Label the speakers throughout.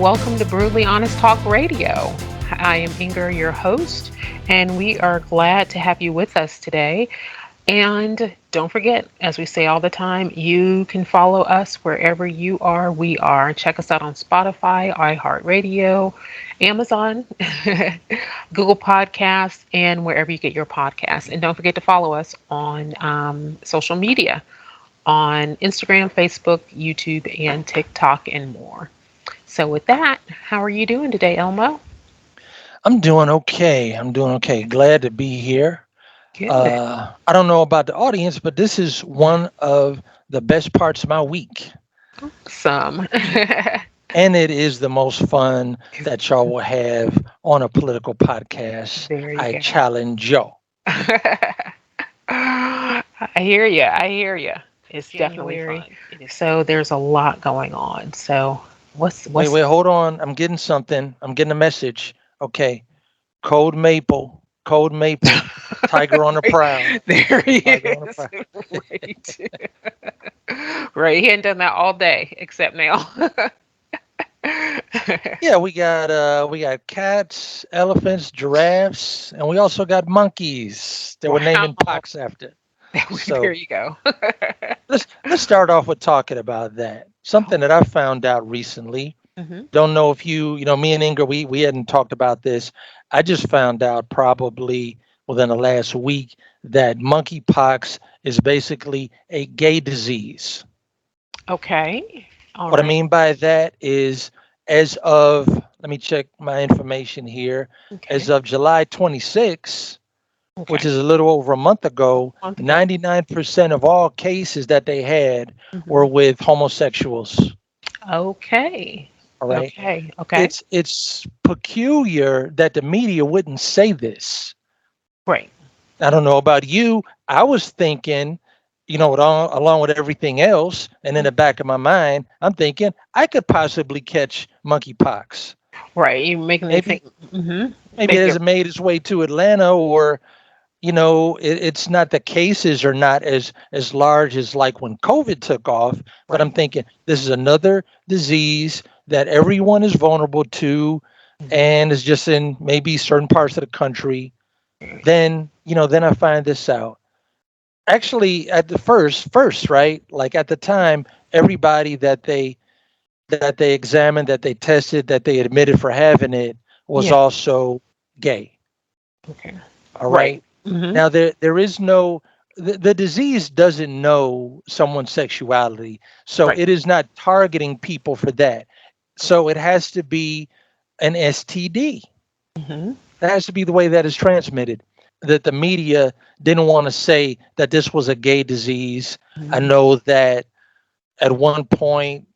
Speaker 1: welcome to Brutally Honest Talk Radio. I am Inger, your host, and we are glad to have you with us today. And don't forget, as we say all the time, you can follow us wherever you are, we are. Check us out on Spotify, iHeartRadio, Amazon, Google Podcasts, and wherever you get your podcasts. And don't forget to follow us on social media on Instagram, Facebook, YouTube, and TikTok, and more. So with that, how are you doing today, Elmo?
Speaker 2: I'm doing okay. I'm doing okay. Glad to be here.
Speaker 1: Good.
Speaker 2: I don't know about the audience, but this is one of the best parts of my week.
Speaker 1: Some.
Speaker 2: And it is the most fun that y'all will have on a political podcast.
Speaker 1: There you
Speaker 2: I
Speaker 1: go.
Speaker 2: challenge y'all.
Speaker 1: I hear you. I hear you. It's definitely fun. So there's a lot going on. So what's
Speaker 2: Wait, hold on. I'm getting something. I'm getting a message. Okay. Code Maple. Code Maple. Tiger on the
Speaker 1: right
Speaker 2: prowl.
Speaker 1: there he
Speaker 2: Tiger on the
Speaker 1: is.
Speaker 2: prowl.
Speaker 1: Right. Right. He hadn't done that all day except now.
Speaker 2: Yeah, we got cats, elephants, giraffes, and we also got monkeys that we're naming
Speaker 1: Wow.
Speaker 2: pox after.
Speaker 1: There
Speaker 2: So
Speaker 1: you go.
Speaker 2: let's start off with talking about that. Something that I found out recently.
Speaker 1: Hmm.
Speaker 2: Don't know if me and Inger, we hadn't talked about this. I just found out probably within the last week that monkeypox is basically a gay disease.
Speaker 1: Okay. All
Speaker 2: What I
Speaker 1: right.
Speaker 2: mean by that is, as of, let me check my information here, as
Speaker 1: Okay.
Speaker 2: of July 26th, which
Speaker 1: Okay.
Speaker 2: is a little over a month ago,
Speaker 1: Month ago.
Speaker 2: 99% of all cases that they had
Speaker 1: Hmm.
Speaker 2: were with homosexuals.
Speaker 1: Okay.
Speaker 2: All right.
Speaker 1: Okay. Okay.
Speaker 2: It's peculiar that the media wouldn't say this.
Speaker 1: Great.
Speaker 2: I don't know about you. I was thinking, along with everything else, and in the back of my mind, I'm thinking I could possibly catch monkeypox.
Speaker 1: Right. You're making me think.
Speaker 2: Maybe
Speaker 1: Hmm.
Speaker 2: maybe it
Speaker 1: Make it.
Speaker 2: hasn't made its way to Atlanta, or it's not, the cases are not as large as like when COVID took off. But I'm
Speaker 1: Right.
Speaker 2: thinking this is another disease that everyone is vulnerable to,
Speaker 1: Hmm.
Speaker 2: and is just in maybe certain parts of the country. Then I find this out. Actually, at the first, right? Like at the time, everybody that they examined, that they tested, that they admitted for having it was
Speaker 1: Yeah.
Speaker 2: also gay.
Speaker 1: Okay.
Speaker 2: All
Speaker 1: Right.
Speaker 2: right.
Speaker 1: Hmm.
Speaker 2: Now there is no, the disease doesn't know someone's sexuality, so
Speaker 1: Right.
Speaker 2: it is not targeting people for that. So it has to be an STD.
Speaker 1: Hmm.
Speaker 2: That has to be the way that is transmitted. That the media didn't want to say that this was a gay disease. I
Speaker 1: Hmm.
Speaker 2: know that at one point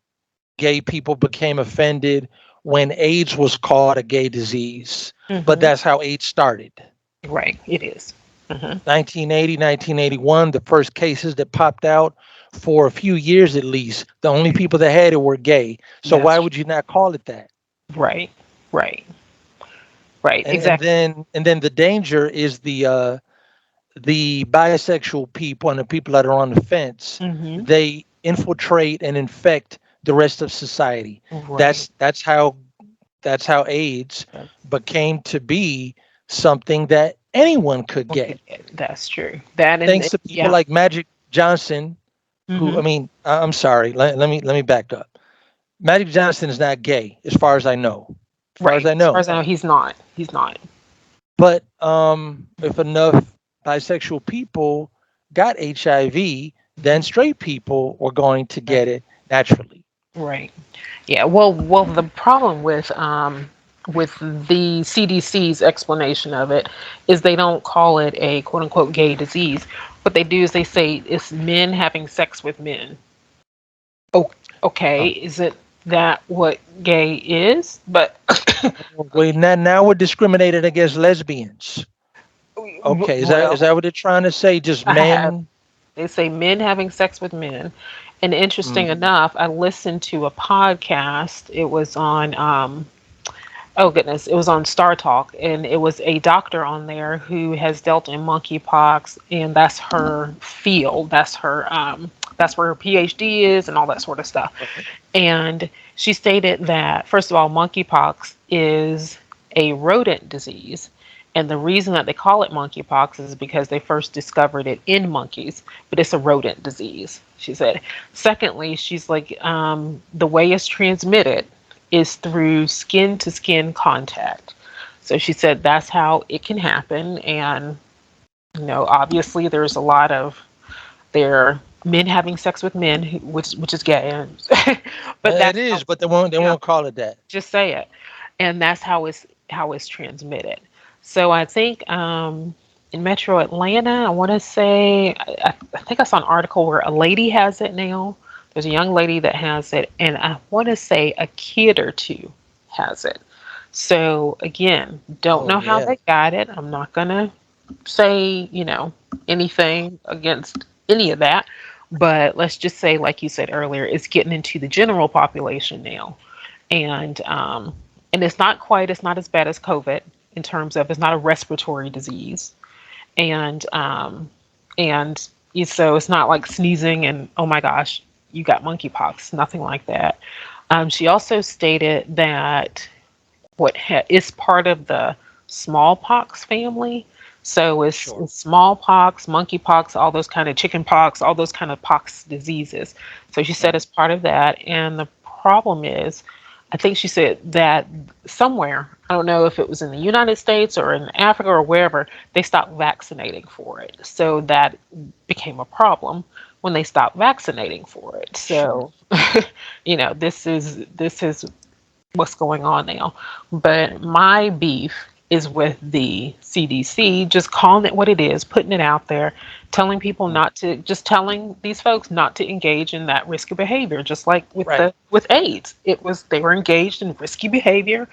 Speaker 2: gay people became offended when AIDS was called a gay disease, but
Speaker 1: Hmm.
Speaker 2: that's how AIDS started.
Speaker 1: Right. It is. Hmm.
Speaker 2: 1980, 1981, the first cases that popped out, for a few years at least, the only people that had it were gay. So why
Speaker 1: That's
Speaker 2: would you not call it that?
Speaker 1: right. Right. Right. Exactly.
Speaker 2: And then the danger is the bisexual people and the people that are on the fence.
Speaker 1: Hmm.
Speaker 2: They infiltrate and infect the rest of society.
Speaker 1: Right.
Speaker 2: That's how AIDS became to be something that anyone could get.
Speaker 1: Okay. That's true. That
Speaker 2: Thanks
Speaker 1: and
Speaker 2: to people
Speaker 1: yeah.
Speaker 2: like Magic Johnson, who,
Speaker 1: Hmm.
Speaker 2: I mean, I'm sorry, let me back up. Magic Johnson is not gay, as far as I know. As far as
Speaker 1: Right.
Speaker 2: I
Speaker 1: As far
Speaker 2: know.
Speaker 1: as I know, he's not. He's not.
Speaker 2: But if enough bisexual people got HIV, then
Speaker 1: Mhm.
Speaker 2: straight people were going to
Speaker 1: Right.
Speaker 2: get it naturally.
Speaker 1: Right. Yeah. Well, the problem with the CDC's explanation of it is they don't call it a quote unquote gay disease. What they do is they say it's men having sex with men. Oh, okay.
Speaker 2: Huh.
Speaker 1: Is it that what gay is? But
Speaker 2: Wait, now we're discriminating against lesbians. Okay, is that
Speaker 1: well,
Speaker 2: what they're trying to say? Just
Speaker 1: I have.
Speaker 2: men?
Speaker 1: They say men having sex with men. And interesting
Speaker 2: Mm.
Speaker 1: enough, I listened to a podcast. It was on, oh goodness, it was on Star Talk, and it was a doctor on there who has dealt in monkeypox, and that's her field. That's her that's where her PhD is and all that sort of stuff.
Speaker 2: Right.
Speaker 1: And she stated that, first of all, monkeypox is a rodent disease. And the reason that they call it monkeypox is because they first discovered it in monkeys, but it's a rodent disease, she said. Secondly, she's like, the way it's transmitted is through skin to skin contact. So she said that's how it can happen. And, obviously there's a lot of there men having sex with men, which is gay, but
Speaker 2: It
Speaker 1: that's how,
Speaker 2: is, but they won't call it that.
Speaker 1: just say it, and that's how it's transmitted. So I think in Metro Atlanta, I want to say I think I saw an article where a lady has it now. There's a young lady that has it, and I want to say a kid or two has it. So again, don't
Speaker 2: Oh
Speaker 1: know how
Speaker 2: yeah.
Speaker 1: they got it. I'm not gonna say, anything against any of that. But let's just say, like you said earlier, it's getting into the general population now. And it's not as bad as COVID in terms of it's not a respiratory disease. And so it's not like sneezing and oh my gosh, you got monkeypox, nothing like that. She also stated that is part of the smallpox family. So
Speaker 2: Sure.
Speaker 1: it's smallpox, monkeypox, all those kind of chicken pox, all those kind of pox diseases. So she said
Speaker 2: Right.
Speaker 1: it's part of that. And the problem is, I think she said that somewhere, I don't know if it was in the United States or in Africa or wherever, they stopped vaccinating for it. So that became a problem when they stopped vaccinating for it.
Speaker 2: Sure.
Speaker 1: So, this is what's going on now. But my beef is with the CDC, just calling it what it is, putting it out there, telling people
Speaker 2: Mm.
Speaker 1: not to, just telling these folks not to engage in that risky behavior, just like with
Speaker 2: Right.
Speaker 1: with AIDS. They were engaged in risky behavior,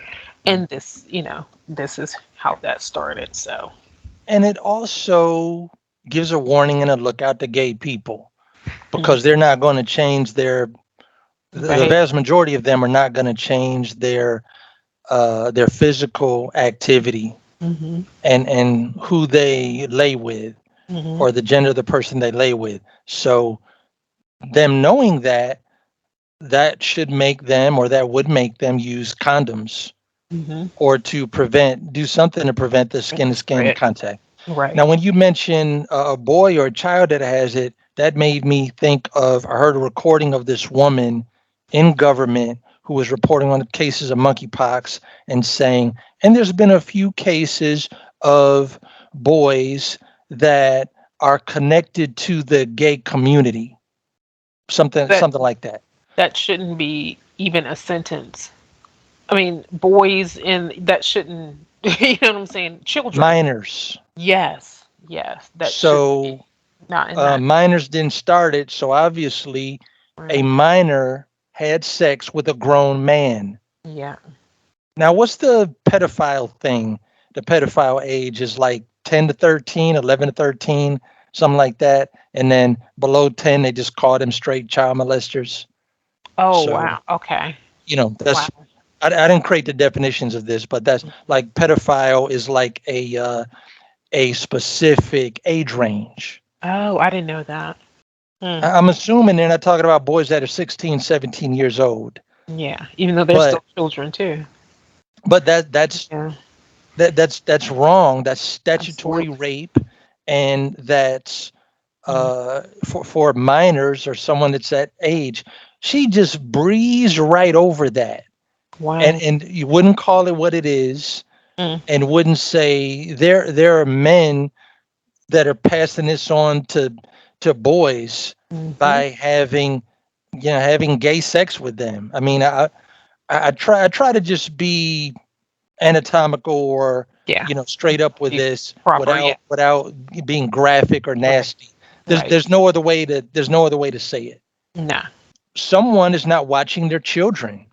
Speaker 2: Mm.
Speaker 1: and this is how that started. So
Speaker 2: And it also gives a warning and a lookout to gay people
Speaker 1: mm,
Speaker 2: because they're not going to change the
Speaker 1: behavior.
Speaker 2: vast majority of them are not going to change their physical activity
Speaker 1: Hmm.
Speaker 2: and who they lay with
Speaker 1: Hmm.
Speaker 2: or the gender of the person they lay with. So them knowing that should make them or that would make them use condoms
Speaker 1: Hmm.
Speaker 2: or to do something to prevent the skin to skin
Speaker 1: Right.
Speaker 2: contact.
Speaker 1: Right.
Speaker 2: Now, when you mention a boy or a child that has it, that made me think of I heard a recording of this woman in government who was reporting on the cases of monkeypox and saying, and there's been a few cases of boys that are connected to the gay community, something
Speaker 1: That
Speaker 2: something like that.
Speaker 1: that shouldn't be even a sentence. I mean, boys in that shouldn't, you know what I'm saying? Children.
Speaker 2: Minors.
Speaker 1: Yes, yes, that shouldn't be.
Speaker 2: So
Speaker 1: Not in that.
Speaker 2: minors didn't start it. So obviously, a
Speaker 1: Right.
Speaker 2: minor had sex with a grown man.
Speaker 1: Yeah.
Speaker 2: Now, what's the pedophile thing? The pedophile age is like 10 to 13, 11 to 13, something like that. And then below 10, they just call them straight child molesters.
Speaker 1: Oh,
Speaker 2: So,
Speaker 1: wow. Okay. Wow.
Speaker 2: I didn't create the definitions of this, but that's like pedophile is like a specific age range.
Speaker 1: Oh, I didn't know that. Hmm.
Speaker 2: I'm assuming they're not talking about boys that are 16, 17 years old,
Speaker 1: Yeah. Even though they're
Speaker 2: but
Speaker 1: still children too.
Speaker 2: but
Speaker 1: Yeah.
Speaker 2: that's wrong. That's statutory
Speaker 1: Absolutely.
Speaker 2: rape, and that's
Speaker 1: Mm.
Speaker 2: for minors or someone that's that age. She just breezed right over that,
Speaker 1: Wow.
Speaker 2: and you wouldn't call it what it is,
Speaker 1: Mm.
Speaker 2: and wouldn't say there are men that are passing this on to boys
Speaker 1: Hmm.
Speaker 2: by having gay sex with them. I mean, I try to just be anatomical or
Speaker 1: Yeah.
Speaker 2: straight up with
Speaker 1: Be
Speaker 2: this
Speaker 1: proper. Yeah.
Speaker 2: without being graphic or
Speaker 1: Right.
Speaker 2: nasty.
Speaker 1: Right.
Speaker 2: There's no other way to say it.
Speaker 1: Nah.
Speaker 2: Someone is not watching their children.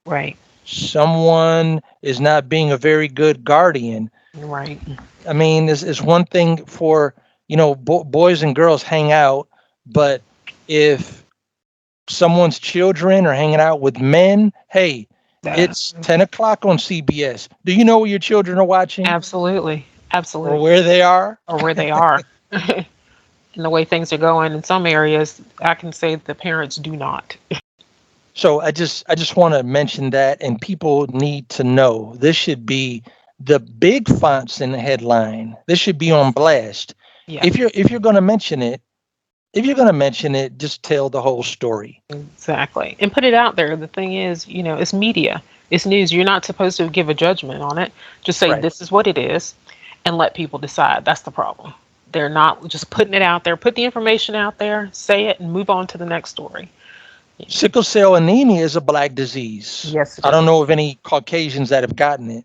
Speaker 1: Right.
Speaker 2: Someone is not being a very good guardian.
Speaker 1: Right.
Speaker 2: I mean, it's one thing for boys and girls hang out, but if someone's children are hanging out with men, hey,
Speaker 1: Uh,
Speaker 2: it's 10 o'clock on CBS. Do you know what your children are watching
Speaker 1: Absolutely.
Speaker 2: or
Speaker 1: Absolutely.
Speaker 2: where they are?
Speaker 1: Or where they are. And the way things are going in some areas, I can say the parents do not.
Speaker 2: So I just want to mention that, and people need to know this should be the big fonts in the headline. This should be on blast.
Speaker 1: Yeah,
Speaker 2: If you're going to mention it, if you're going to mention it, just tell the whole story.
Speaker 1: exactly. And put it out there. The thing is, it's media, it's news. You're not supposed to give a judgment on it. Just say
Speaker 2: Right.
Speaker 1: this is what it is and let people decide. That's the problem. They're not just putting it out there. Put the information out there, say it, and move on to the next story.
Speaker 2: Sickle cell anemia is a black disease.
Speaker 1: Yes, it
Speaker 2: I don't
Speaker 1: is.
Speaker 2: know of any Caucasians that have gotten it.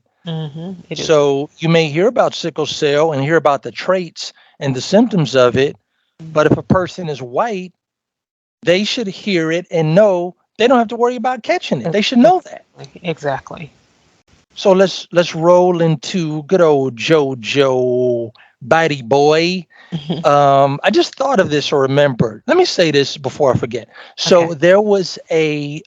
Speaker 1: It is.
Speaker 2: So you may hear about sickle cell and hear about the traits and the symptoms of it, but if a person is white, they should hear it and know they don't have to worry about catching it. They should know that.
Speaker 1: Exactly.
Speaker 2: So let's roll into good old JoJo Bitey Boy. I just thought of this or remembered. Let me say this before I forget. So
Speaker 1: Okay.
Speaker 2: there was a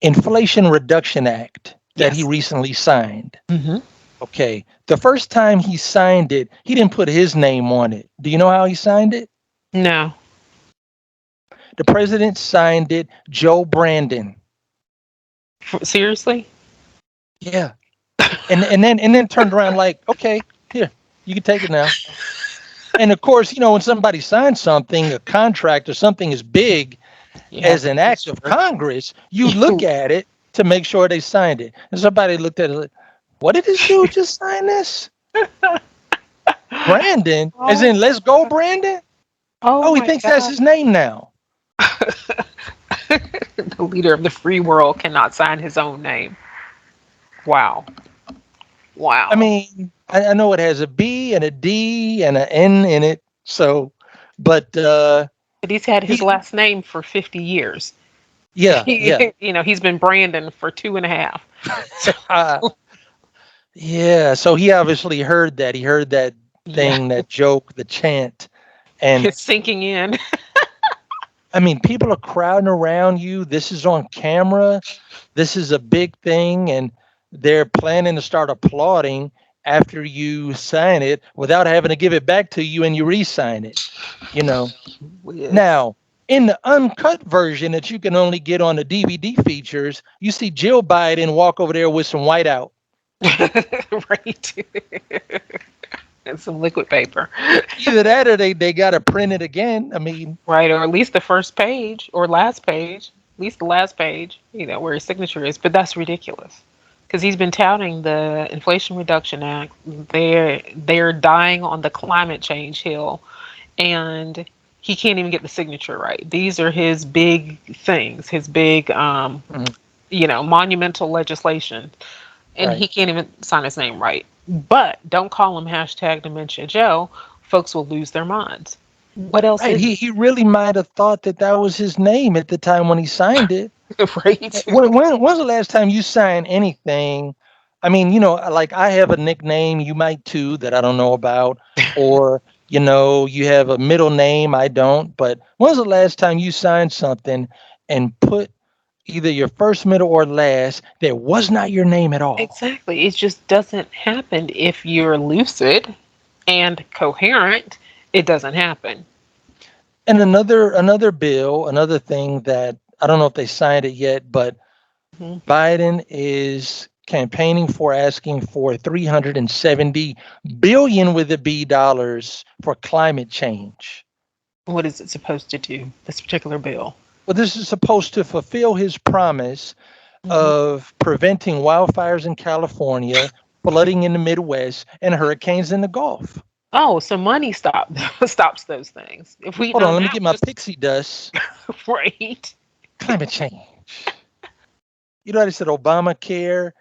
Speaker 2: Inflation Reduction Act that he
Speaker 1: Yes.
Speaker 2: recently signed.
Speaker 1: hmm
Speaker 2: Okay. The first time he signed it, he didn't put his name on it. Do you know how he signed it?
Speaker 1: No.
Speaker 2: The president signed it Joe Brandon.
Speaker 1: Seriously?
Speaker 2: Yeah. And then turned around like, okay, here, you can take it now. And of course, when somebody signs something, a contract or something as big
Speaker 1: You have
Speaker 2: as
Speaker 1: to
Speaker 2: an
Speaker 1: do
Speaker 2: act of
Speaker 1: research.
Speaker 2: Congress, you look at it to make sure they signed it. And somebody looked at it like, what did this dude just sign this? Brandon? As
Speaker 1: Oh,
Speaker 2: in, let's go, Brandon?
Speaker 1: oh
Speaker 2: Oh, he
Speaker 1: my
Speaker 2: thinks that's
Speaker 1: God.
Speaker 2: his name now.
Speaker 1: The leader of the free world cannot sign his own name. Wow.
Speaker 2: I
Speaker 1: Wow.
Speaker 2: mean, I know it has a B and a D and an N in it. So, but
Speaker 1: But he's had his
Speaker 2: he,
Speaker 1: last name for 50 years.
Speaker 2: yeah, yeah.
Speaker 1: He's been Brandon for two and a half.
Speaker 2: Uh, yeah, so he obviously heard that. He heard that
Speaker 1: Yeah.
Speaker 2: thing, that joke, the chant. And
Speaker 1: It's sinking in.
Speaker 2: I mean, people are crowding around you. This is on camera. This is a big thing. And they're planning to start applauding after you sign it without having to give it back to you and you re sign it. You know,
Speaker 1: It's
Speaker 2: now in the uncut version that you can only get on the DVD features, you see Jill Biden walk over there with some whiteout.
Speaker 1: right. And some liquid paper.
Speaker 2: Either that or they got to print it again. I mean,
Speaker 1: Right. Or at least the first page or last page. At least the last page, where his signature is. But that's ridiculous. Because he's been touting the Inflation Reduction Act. They're dying on the climate change hill, and he can't even get the signature right. These are his big things, his big,
Speaker 2: mhm,
Speaker 1: monumental legislation, and
Speaker 2: right.
Speaker 1: he can't even sign his name right. But don't call him hashtag Dementia Joe. Folks will lose their minds. What else
Speaker 2: Right.
Speaker 1: is
Speaker 2: He really might have thought that that was his name at the time when he signed it.
Speaker 1: it? Right?
Speaker 2: When's the last time you signed anything? I mean, like I have a nickname, you might too, that I don't know about, or you have a middle name, I don't. But when's the last time you signed something and put either your first, middle, or last that was not your name at all?
Speaker 1: Exactly. It just doesn't happen if you're lucid and coherent. It doesn't happen.
Speaker 2: And another bill, another thing that I don't know if they signed it yet, but
Speaker 1: Mhm.
Speaker 2: Biden is campaigning for asking for 370 billion with a B dollars for climate change.
Speaker 1: What is it supposed to do? This particular bill.
Speaker 2: Well, this is supposed to fulfill his promise
Speaker 1: hmm
Speaker 2: of preventing wildfires in California, flooding in the Midwest, and hurricanes in the Gulf.
Speaker 1: Oh, so money stops those things. If we
Speaker 2: Hold
Speaker 1: know
Speaker 2: on, let me
Speaker 1: now,
Speaker 2: get my
Speaker 1: just
Speaker 2: pixie dust.
Speaker 1: right.
Speaker 2: Climate change. You know how they said Obamacare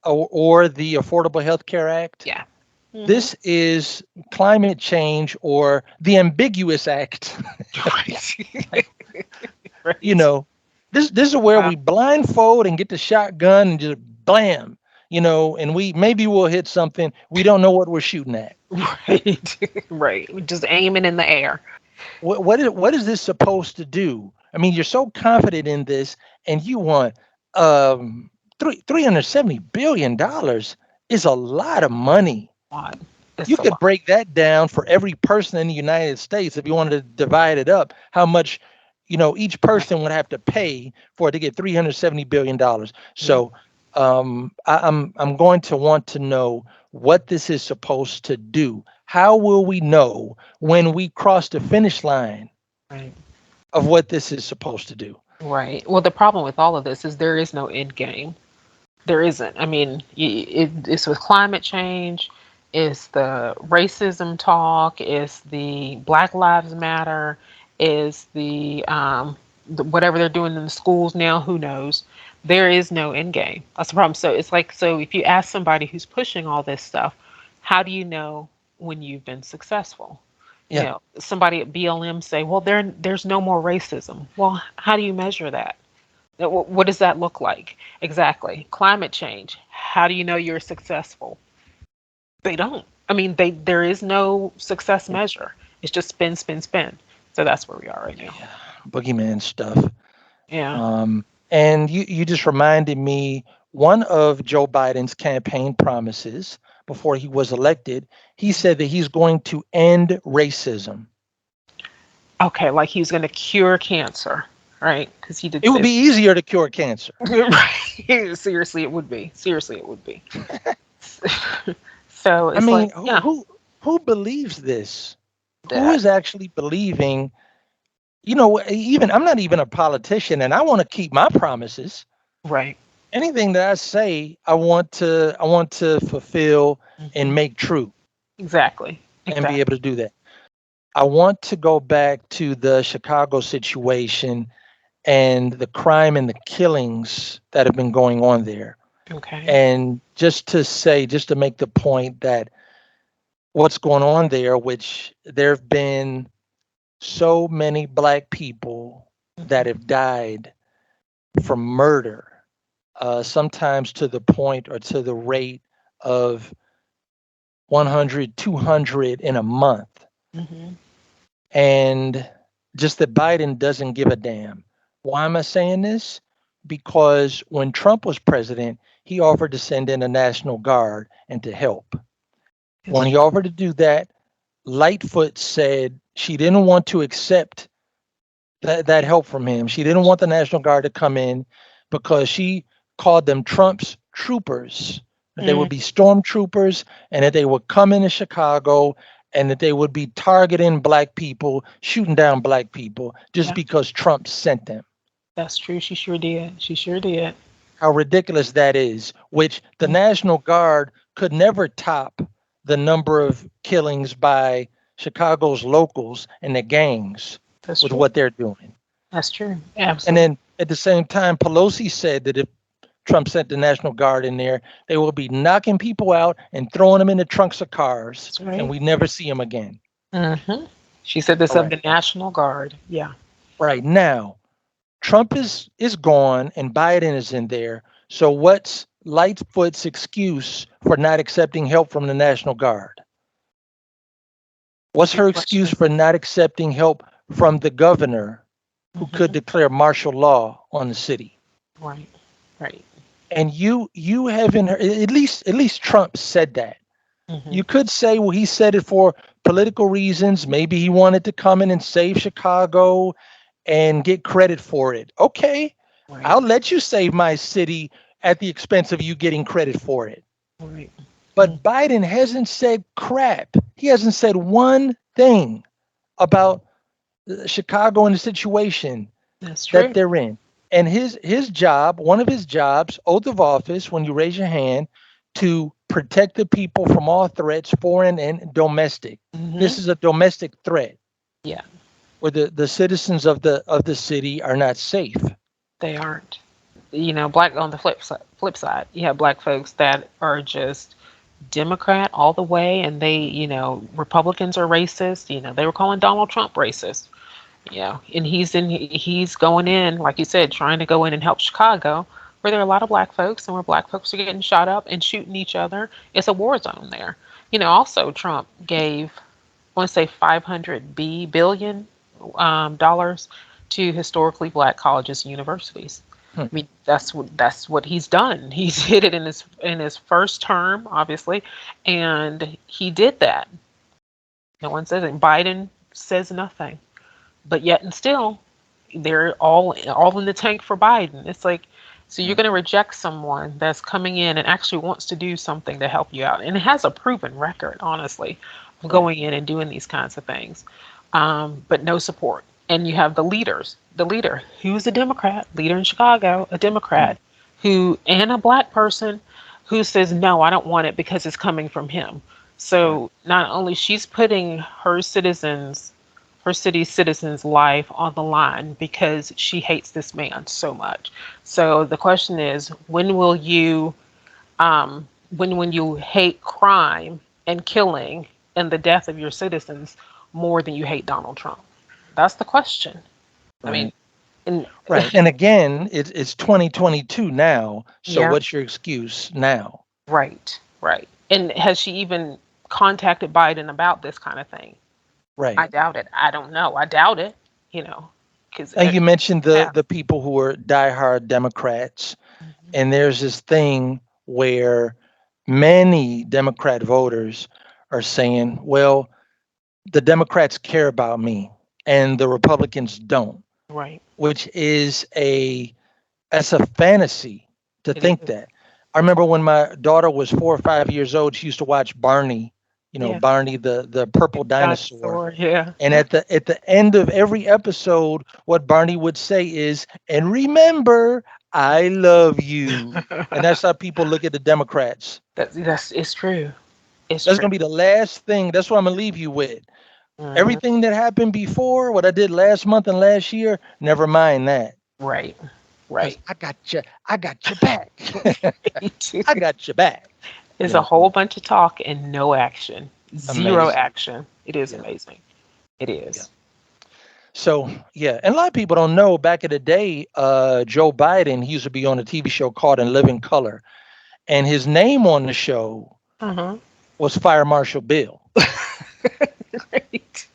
Speaker 2: or the Affordable Health Care Act?
Speaker 1: Yeah. hmm
Speaker 2: This is climate change or the ambiguous act.
Speaker 1: Right.
Speaker 2: you
Speaker 1: right.
Speaker 2: know, this is where
Speaker 1: Wow.
Speaker 2: we blindfold and get the shotgun and just blam, and maybe we'll hit something. We don't know what we're shooting at.
Speaker 1: Right. right. Just aiming in the air.
Speaker 2: What is this supposed to do? I mean, you're so confident in this, and you want $370 billion is a lot of money.
Speaker 1: What? It's
Speaker 2: You
Speaker 1: a
Speaker 2: could
Speaker 1: lot.
Speaker 2: break that down for every person in the United States if you wanted to divide it up, how much, each
Speaker 1: Right.
Speaker 2: person would have to pay for it to get $370 billion.
Speaker 1: Yeah.
Speaker 2: So I'm going to want to know what this is supposed to do. How will we know when we cross the finish line
Speaker 1: Right.
Speaker 2: of what this is supposed to do?
Speaker 1: Right. Well, the problem with all of this is there is no end game. There isn't. I mean, it's with climate change, it's the racism talk, it's the Black Lives Matter, is the whatever they're doing in the schools now. Who knows? There is no end game. That's the problem. So it's like, so if you ask somebody who's pushing all this stuff, how do you know when you've been successful?
Speaker 2: Yeah.
Speaker 1: Somebody at BLM say, well, there's no more racism. Well, how do you measure that? What does that look like? Exactly. Climate change. How do you know you're successful? They don't. I mean, there is no success
Speaker 2: Yeah.
Speaker 1: measure. It's just spin, spin, spin. So that's where we are right now.
Speaker 2: Yeah. Boogeyman stuff.
Speaker 1: Yeah.
Speaker 2: And you just reminded me, one of Joe Biden's campaign promises before he was elected, he said that he's going to end racism.
Speaker 1: Okay, like he's going to cure cancer, right? Because he did
Speaker 2: It would
Speaker 1: say
Speaker 2: be easier to cure cancer.
Speaker 1: right. Seriously, it would be. Seriously, it would be. So
Speaker 2: I
Speaker 1: it's like,
Speaker 2: mean,
Speaker 1: yeah,
Speaker 2: who believes this? Who
Speaker 1: that
Speaker 2: is actually believing? Even I'm not even a politician, and I want to keep my promises.
Speaker 1: right.
Speaker 2: Anything that I say, I want to fulfill and
Speaker 1: Hmm.
Speaker 2: make true,
Speaker 1: Exactly.
Speaker 2: and be
Speaker 1: Exactly.
Speaker 2: able to do that. I want to go back to the Chicago situation and the crime and the killings that have been going on there.
Speaker 1: Okay.
Speaker 2: And just to make the point that what's going on there, which there have been so many black people that
Speaker 1: Hmm.
Speaker 2: have died from murder, sometimes to the point or to the rate of 100, 200 in a month.
Speaker 1: Hmm.
Speaker 2: And just that Biden doesn't give a damn. Why am I saying this? Because when Trump was president, he offered to send in a National Guard and to help. When
Speaker 1: It's
Speaker 2: he offered to do that, Lightfoot said she didn't want to accept that help from him. She didn't want the National Guard to come in because she called them Trump's troopers. That they would
Speaker 1: true.
Speaker 2: be stormtroopers and that they would come into Chicago and that they would be targeting black people, shooting down black people just
Speaker 1: Yeah,
Speaker 2: because Trump sent them.
Speaker 1: that's true. She sure did. She sure did.
Speaker 2: How ridiculous that is, which the
Speaker 1: Mm.
Speaker 2: National Guard could never top the number of killings by Chicago's locals and the gangs
Speaker 1: That's
Speaker 2: with
Speaker 1: true.
Speaker 2: what they're doing.
Speaker 1: That's true.
Speaker 2: And
Speaker 1: Absolutely.
Speaker 2: then at the same time, Pelosi said that if Trump sent the National Guard in there, they will be knocking people out and throwing them in the trunks of cars,
Speaker 1: That's
Speaker 2: and
Speaker 1: right.
Speaker 2: we never see them again.
Speaker 1: Hmm. She said this
Speaker 2: All
Speaker 1: of
Speaker 2: right.
Speaker 1: the National Guard. Yeah.
Speaker 2: Right now, Trump is gone and Biden is in there. So what's Lightfoot's excuse for not accepting help from the National Guard? What's
Speaker 1: Good
Speaker 2: her excuse
Speaker 1: question.
Speaker 2: for not accepting help from the governor who could
Speaker 1: Hmm.
Speaker 2: declare martial law on the city?
Speaker 1: Right. Right.
Speaker 2: And you haven't heard, at least Trump said that.
Speaker 1: Hmm.
Speaker 2: You could say, well, he said it for political reasons. Maybe he wanted to come in and save Chicago and get credit for it. Okay,
Speaker 1: Right.
Speaker 2: I'll let you save my city at the expense of you getting credit for it.
Speaker 1: Right. Mm.
Speaker 2: But Biden hasn't said crap. He hasn't said one thing about Chicago and the situation
Speaker 1: That's
Speaker 2: that
Speaker 1: true.
Speaker 2: they're in. And his job, one of his jobs, oath of office, when you raise your hand, to protect the people from all threats, foreign and domestic.
Speaker 1: Hmm.
Speaker 2: This is a domestic threat
Speaker 1: Yeah,
Speaker 2: where the citizens of the city are not safe.
Speaker 1: they aren't. Black on the flip side, you have black folks that are just Democrat all the way, and Republicans are racist. They were calling Donald Trump racist. And he's going in, like you said, trying to go in and help Chicago, where there are a lot of black folks, and where black folks are getting shot up and shooting each other. It's a war zone there. Also Trump gave, I want to say, 500 billion dollars to historically black colleges and universities.
Speaker 2: Hmm.
Speaker 1: I mean, that's what he's done. He's hit it in his first term, obviously, and he did that. No one says it. Biden says nothing, but yet and still, they're all in the tank for Biden. It's like, so you're
Speaker 2: Hmm.
Speaker 1: going to reject someone that's coming in and actually wants to do something to help you out, and it has a proven record, honestly, of
Speaker 2: Right.
Speaker 1: going in and doing these kinds of things, but no support. And you have the leaders, the leader who's a Democrat, leader in Chicago, a
Speaker 2: Hmm.
Speaker 1: Democrat, who and a black person who says no, I don't want it because it's coming from him.
Speaker 2: Right.
Speaker 1: So not only she's putting her city's citizens' life on the line because she hates this man so much. So the question is, when you hate crime and killing and the death of your citizens more than you hate Donald Trump? That's the question. I mean,
Speaker 2: Right.
Speaker 1: and
Speaker 2: Right. And again, it's 2022 now. So
Speaker 1: yeah,
Speaker 2: what's your excuse now?
Speaker 1: right, right. And has she even contacted Biden about this kind of thing? I
Speaker 2: Right.
Speaker 1: doubt it. I don't know. I doubt it, you know, because
Speaker 2: And you mentioned
Speaker 1: yeah.
Speaker 2: the people who are diehard Democrats, and there's this thing where many Democrat voters are saying, well, the Democrats care about me and the Republicans don't,
Speaker 1: Right.
Speaker 2: which is a that's a fantasy to
Speaker 1: It
Speaker 2: think
Speaker 1: is.
Speaker 2: that. I remember when my daughter was 4 or 5 years old, she used to watch Barney,
Speaker 1: Yeah.
Speaker 2: Barney the purple dinosaur.
Speaker 1: Dinosaur. Yeah.
Speaker 2: And at the end of every episode, what Barney would say is, "And remember, I love you." And that's how people look at the Democrats.
Speaker 1: That's it's true. It's
Speaker 2: That's
Speaker 1: true.
Speaker 2: gonna be the last thing. That's what I'm gonna leave you with.
Speaker 1: Hmm.
Speaker 2: Everything that happened before, what I did last month and last year, never mind that.
Speaker 1: Right.
Speaker 2: Because
Speaker 1: Right.
Speaker 2: I got your back.
Speaker 1: Me too.
Speaker 2: I got your back.
Speaker 1: It's
Speaker 2: You
Speaker 1: a
Speaker 2: know,
Speaker 1: whole bunch of talk and no action. Zero
Speaker 2: amazing.
Speaker 1: action. It is
Speaker 2: Yeah,
Speaker 1: amazing. It
Speaker 2: yeah.
Speaker 1: is.
Speaker 2: So yeah, and a lot of people don't know. Back in the day, Joe Biden, he used to be on a TV show called In Living Color, and his name on the show
Speaker 1: Uh-huh.
Speaker 2: was Fire Marshal Bill.
Speaker 1: Right.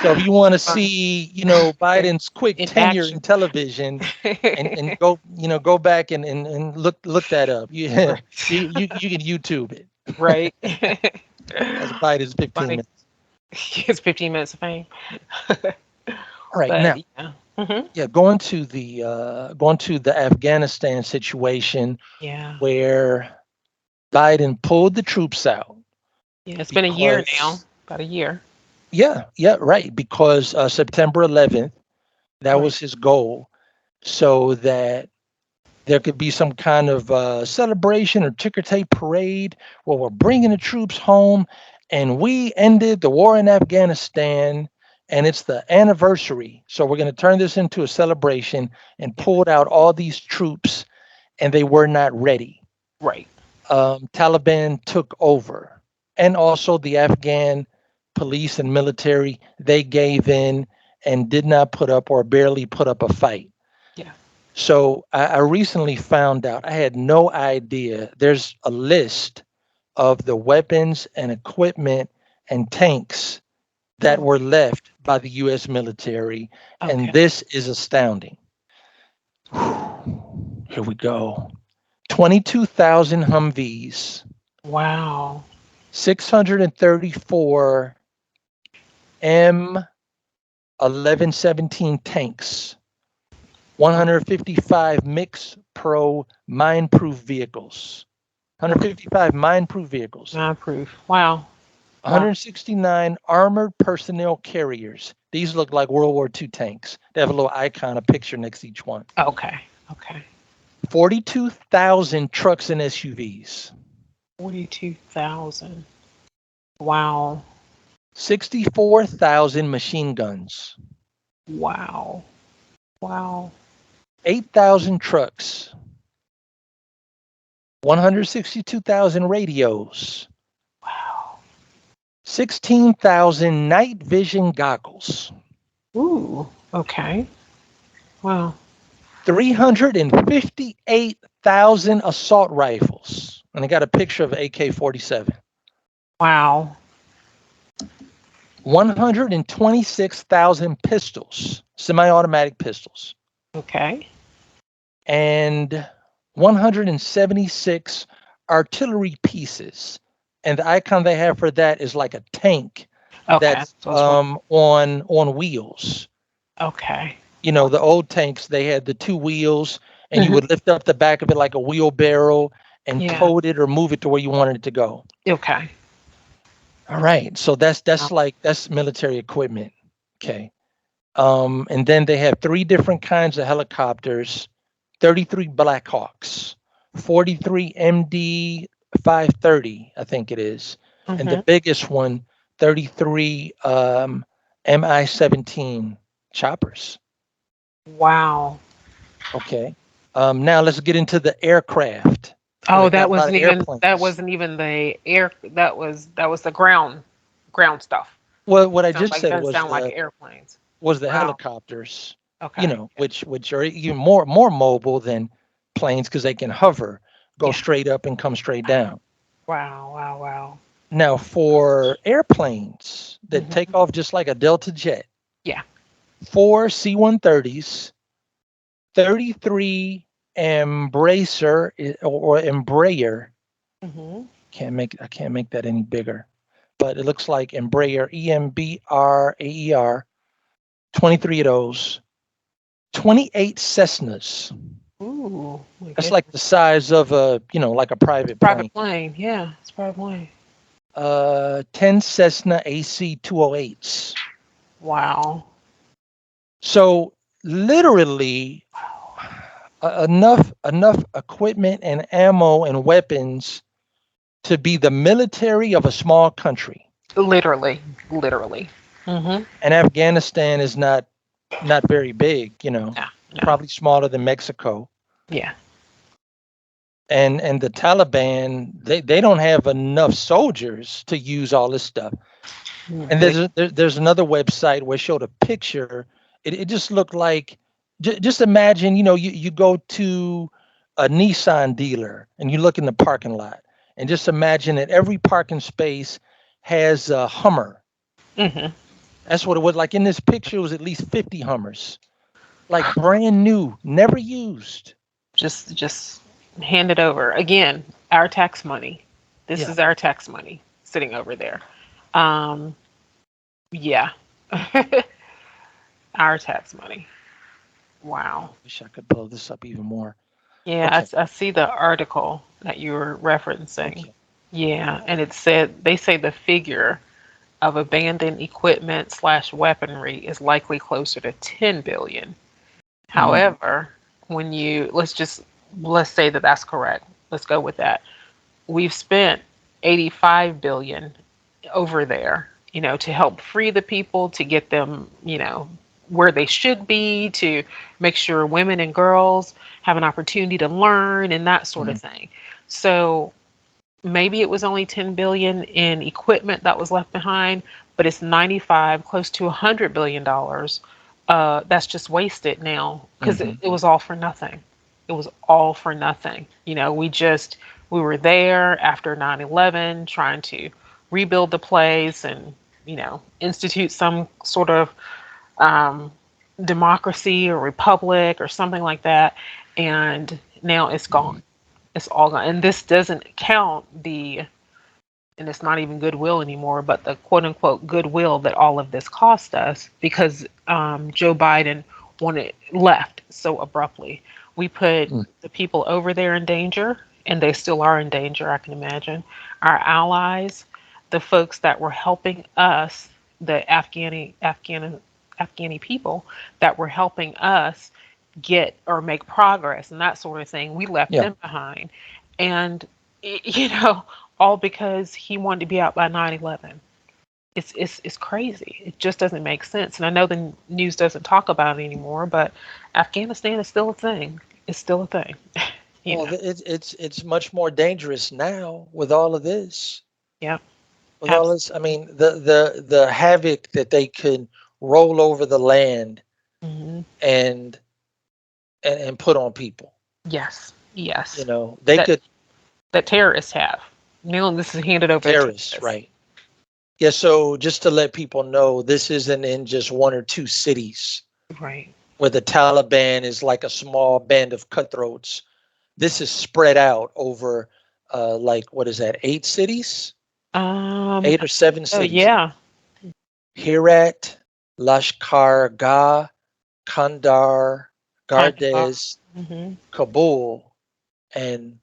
Speaker 2: So if you want to
Speaker 1: Funny.
Speaker 2: see, Biden's quick
Speaker 1: In
Speaker 2: tenure in
Speaker 1: action.
Speaker 2: television, and go, go back and look that up. Yeah,
Speaker 1: Right.
Speaker 2: you can YouTube it.
Speaker 1: Right.
Speaker 2: That's Biden's 15
Speaker 1: Funny.
Speaker 2: minutes.
Speaker 1: It's 15 minutes of fame.
Speaker 2: All right,
Speaker 1: But
Speaker 2: now,
Speaker 1: yeah. Hmm.
Speaker 2: yeah, going to the Afghanistan situation
Speaker 1: Yeah.
Speaker 2: where Biden pulled the troops out
Speaker 1: Yeah. It's been a year now.
Speaker 2: because,
Speaker 1: About a year.
Speaker 2: yeah, right, because September 11th, that
Speaker 1: Right.
Speaker 2: was his goal, so that there could be some kind of celebration or ticker tape parade where we're bringing the troops home and we ended the war in Afghanistan and it's the anniversary. So we're going to turn this into a celebration and
Speaker 1: Yeah.
Speaker 2: pulled out all these troops and they were not ready.
Speaker 1: Right.
Speaker 2: Taliban took over, and also the Afghan police and military, they gave in and did not put up or barely put up a fight.
Speaker 1: Yeah.
Speaker 2: So I recently found out, I had no idea, there's a list of the weapons and equipment and tanks that
Speaker 1: Oh,
Speaker 2: were left by the US military, and
Speaker 1: okay.
Speaker 2: this is astounding. Here we go. 22,000 Humvees,
Speaker 1: Wow.
Speaker 2: 634 M1117 tanks, 155 Mix Pro mine-proof vehicles,
Speaker 1: Okay.
Speaker 2: 155 mine-proof vehicles,
Speaker 1: Not proof. Wow. Wow.
Speaker 2: 169 armored personnel carriers. These look like World War II tanks. They have a little icon, a picture next to each one.
Speaker 1: Okay. Okay.
Speaker 2: 42,000 trucks and SUVs,
Speaker 1: 42,000. Wow.
Speaker 2: 64,000 machine guns,
Speaker 1: Wow. Wow.
Speaker 2: 8,000 trucks, 162,000 radios,
Speaker 1: Wow.
Speaker 2: 16,000 night vision goggles,
Speaker 1: Ooh. Okay. Wow.
Speaker 2: 358,000 assault rifles. And I got a picture of AK-47.
Speaker 1: Wow.
Speaker 2: 126,000 pistols, semi automatic pistols.
Speaker 1: Okay.
Speaker 2: and 176 artillery pieces. And the icon they have for that is like a tank
Speaker 1: Okay.
Speaker 2: that's
Speaker 1: So it's one.
Speaker 2: on wheels.
Speaker 1: Okay.
Speaker 2: The old tanks, they had the two wheels, and you
Speaker 1: Hmm.
Speaker 2: would lift up the back of it like a wheelbarrow and
Speaker 1: Yeah.
Speaker 2: tote it or move it to where you wanted it to go.
Speaker 1: Okay.
Speaker 2: All right. So
Speaker 1: Wow.
Speaker 2: that's military equipment. Okay. And then they have three different kinds of helicopters: 33 Blackhawks, 43 MD 530, I think it is, and the
Speaker 1: Hmm.
Speaker 2: biggest one, 33 MI 17 choppers.
Speaker 1: Wow.
Speaker 2: Okay. Now let's get into the aircraft. So
Speaker 1: Oh,
Speaker 2: they got a lot of
Speaker 1: that
Speaker 2: airplanes.
Speaker 1: wasn't even the air. That was the ground stuff.
Speaker 2: Well, what I
Speaker 1: Sounds
Speaker 2: just
Speaker 1: like
Speaker 2: said
Speaker 1: doesn't sound like airplanes.
Speaker 2: was the
Speaker 1: Wow.
Speaker 2: helicopters,
Speaker 1: Okay.
Speaker 2: which are even more mobile than planes because they can hover, go
Speaker 1: Yeah.
Speaker 2: straight up and come straight down.
Speaker 1: Wow. Wow. Wow.
Speaker 2: Now, for airplanes that
Speaker 1: Hmm.
Speaker 2: take off just like a Delta jet,
Speaker 1: Yeah.
Speaker 2: four C-130s, 33 Embraer.
Speaker 1: Hmm.
Speaker 2: I can't make that any bigger, but it looks like Embraer, EMBRAER, 23 of those, 28 Cessnas.
Speaker 1: Ooh. My
Speaker 2: That's like
Speaker 1: goodness.
Speaker 2: the size of like a private
Speaker 1: Private
Speaker 2: plane.
Speaker 1: plane. Yeah. It's private plane.
Speaker 2: 10 Cessna AC 208s.
Speaker 1: Wow.
Speaker 2: So literally enough equipment and ammo and weapons to be the military of a small country.
Speaker 1: Literally. Literally. Hmm.
Speaker 2: And Afghanistan is not very big,
Speaker 1: No. No.
Speaker 2: probably smaller than Mexico.
Speaker 1: Yeah.
Speaker 2: And the Taliban, they don't have enough soldiers to use all this stuff. And
Speaker 1: They,
Speaker 2: there's another website where it showed a picture. It just looked like, just imagine, you go to a Nissan dealer and you look in the parking lot, and just imagine that every parking space has a Hummer.
Speaker 1: hmm
Speaker 2: That's what it was like in this picture. It was at least 50 Hummers, like brand new, never used.
Speaker 1: just hand it over again. Our tax money. This
Speaker 2: Yeah,
Speaker 1: is our tax money sitting over there. Um. Yeah. Our tax money. Wow.
Speaker 2: I wish I could blow this up even more.
Speaker 1: Yeah,
Speaker 2: Okay,
Speaker 1: I see the article that you were referencing.
Speaker 2: okay.
Speaker 1: Yeah, and it said they say the figure of abandoned equipment slash weaponry is likely closer to 10 billion.
Speaker 2: Hmm.
Speaker 1: However, when let's say that that's correct. Let's go with that. We've spent 85 billion over there, to help free the people, to get them, where they should be, to make sure women and girls have an opportunity to learn and that sort
Speaker 2: Hmm.
Speaker 1: of thing. So maybe it was only 10 billion in equipment that was left behind, but it's 95, close to 100 billion dollars. That's just wasted now because it,
Speaker 2: Hmm.
Speaker 1: it was all for nothing. It was all for nothing. We were there after 9/11 trying to rebuild the place and, institute some sort of um, democracy or republic or something like that. And now it's gone. It's all gone. And this doesn't count and it's not even goodwill anymore, but the quote unquote goodwill that all of this cost us because Joe Biden left so abruptly. We put the people over there in danger, and they still are in danger, I can imagine. Our allies, the folks that were helping us, the Afghani people that were helping us get or make progress and that sort of thing, we left
Speaker 2: Yeah.
Speaker 1: them behind. And, you know, all because he wanted to be out by 9/11. It's crazy. It just doesn't make sense. And I know the news doesn't talk about it anymore, but Afghanistan is still a thing. It's still a thing. you
Speaker 2: Well,
Speaker 1: know.
Speaker 2: it's much more dangerous now with all of this.
Speaker 1: Yeah.
Speaker 2: With all
Speaker 1: Absolutely.
Speaker 2: this, I mean, the havoc that they could roll over the land
Speaker 1: Hmm.
Speaker 2: and and put on people.
Speaker 1: Yes. Yes.
Speaker 2: They
Speaker 1: That
Speaker 2: could
Speaker 1: that terrorists have. This is handed over to
Speaker 2: terrorists,
Speaker 1: terrorists.
Speaker 2: right? Yeah. So just to let people know, this isn't in just one or two cities.
Speaker 1: Right.
Speaker 2: where the Taliban is like a small band of cutthroats. This is spread out over like what is that? 8 cities,
Speaker 1: Um,
Speaker 2: 8 or 7 cities.
Speaker 1: yeah.
Speaker 2: Herat, Lashkar Gah, Kandar,
Speaker 1: Kandahar.
Speaker 2: Gardes,
Speaker 1: Hmm.
Speaker 2: Kabul, and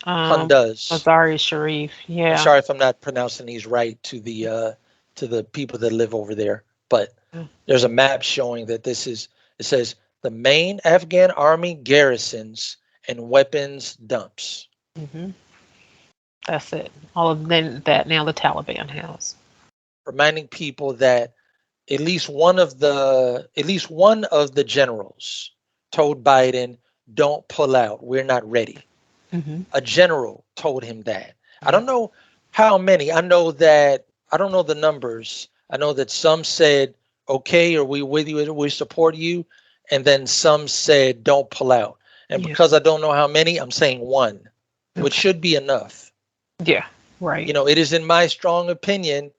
Speaker 1: Um,
Speaker 2: Kunduz.
Speaker 1: Mazari Sharif.
Speaker 2: I'm
Speaker 1: Yeah.
Speaker 2: sorry if I'm not pronouncing these right to the people that live over there, but there's a map showing that this is. It says the main Afghan army garrisons and weapons dumps,
Speaker 1: Hmm. That's it. All of then that now the Taliban has.
Speaker 2: reminding people that at least one of the generals told Biden, "Don't pull out. We're not ready."
Speaker 1: Hmm.
Speaker 2: A general told him that. I
Speaker 1: Yeah.
Speaker 2: don't know how many. I don't know the numbers. I know that some said, "Okay, are we with you? We support you," and then some said, "Don't pull out." And
Speaker 1: Yeah.
Speaker 2: because I don't know how many, I'm saying one, which
Speaker 1: Okay.
Speaker 2: should be enough.
Speaker 1: Yeah. Right.
Speaker 2: It is in my strong opinion.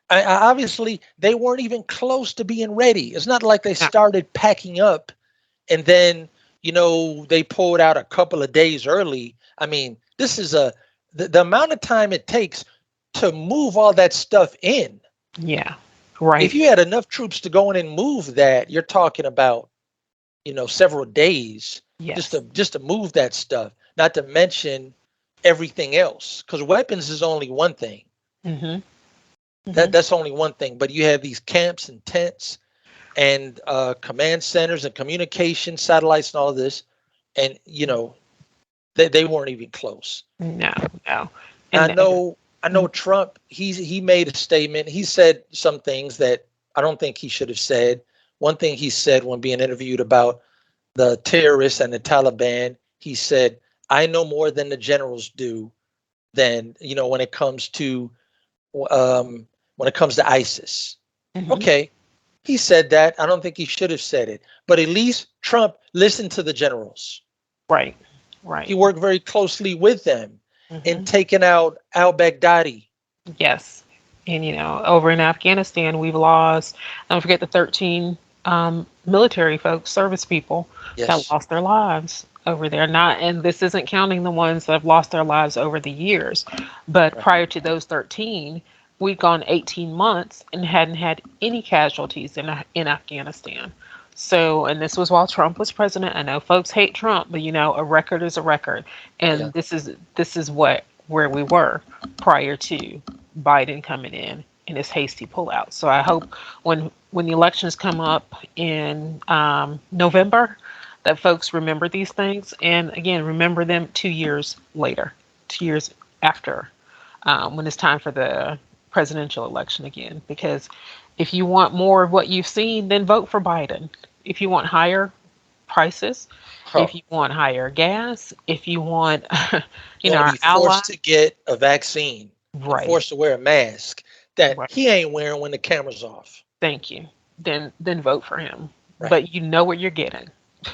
Speaker 2: Obviously, they weren't even close to being ready. It's not like they
Speaker 1: No.
Speaker 2: started packing up and then they pulled out a couple of days early. I mean, this is the amount of time it takes to move all that stuff in.
Speaker 1: Yeah.
Speaker 2: If
Speaker 1: Right.
Speaker 2: you had enough troops to go in and move that, you're talking about several days just
Speaker 1: Yes.
Speaker 2: to move that stuff. Not to mention everything else, because weapons is only one thing.
Speaker 1: Hmm. Hmm.
Speaker 2: That's only one thing. But you have these camps and tents and command centers and communication satellites and all of this, and they weren't even close.
Speaker 1: No. No.
Speaker 2: I
Speaker 1: And
Speaker 2: know I know Trump, he made a statement. He said some things that I don't think he should have said. One thing he said when being interviewed about the terrorists and the Taliban, he said, "I know more than the generals do than, when it comes to ISIS."
Speaker 1: hmm.
Speaker 2: Okay, he said that. I don't think he should have said it. But at least Trump listened to the generals.
Speaker 1: Right.
Speaker 2: He
Speaker 1: Right.
Speaker 2: worked very closely with them in
Speaker 1: Hmm.
Speaker 2: taking out al-Baghdadi.
Speaker 1: Yes. And over in Afghanistan, we've lost. Don't forget the 13 military folks, service people that
Speaker 2: Yes.
Speaker 1: lost their lives over there. Not, and this isn't counting the ones that have lost their lives over the years, but
Speaker 2: Right.
Speaker 1: prior to those 13, we'd gone 18 months and hadn't had any casualties in Afghanistan. So, and this was while Trump was president. I know folks hate Trump, but a record is a record,
Speaker 2: Yeah.
Speaker 1: and this is what where we were prior to Biden coming in and his hasty pullout. So I hope when the elections come up in November, that folks remember these things, and again remember them 2 years later, 2 years after, when it's time for the presidential election again. Because if you want more of what you've seen, then vote for Biden. If you want higher prices, if
Speaker 2: Huh.
Speaker 1: you want higher gas, if you want,
Speaker 2: You want to
Speaker 1: our
Speaker 2: be
Speaker 1: ally,
Speaker 2: forced to get a vaccine and
Speaker 1: right,
Speaker 2: forced to wear a mask that
Speaker 1: right.
Speaker 2: he ain't wearing when the camera's off.
Speaker 1: Thank you. Then vote for him.
Speaker 2: Right.
Speaker 1: But you know what you're getting.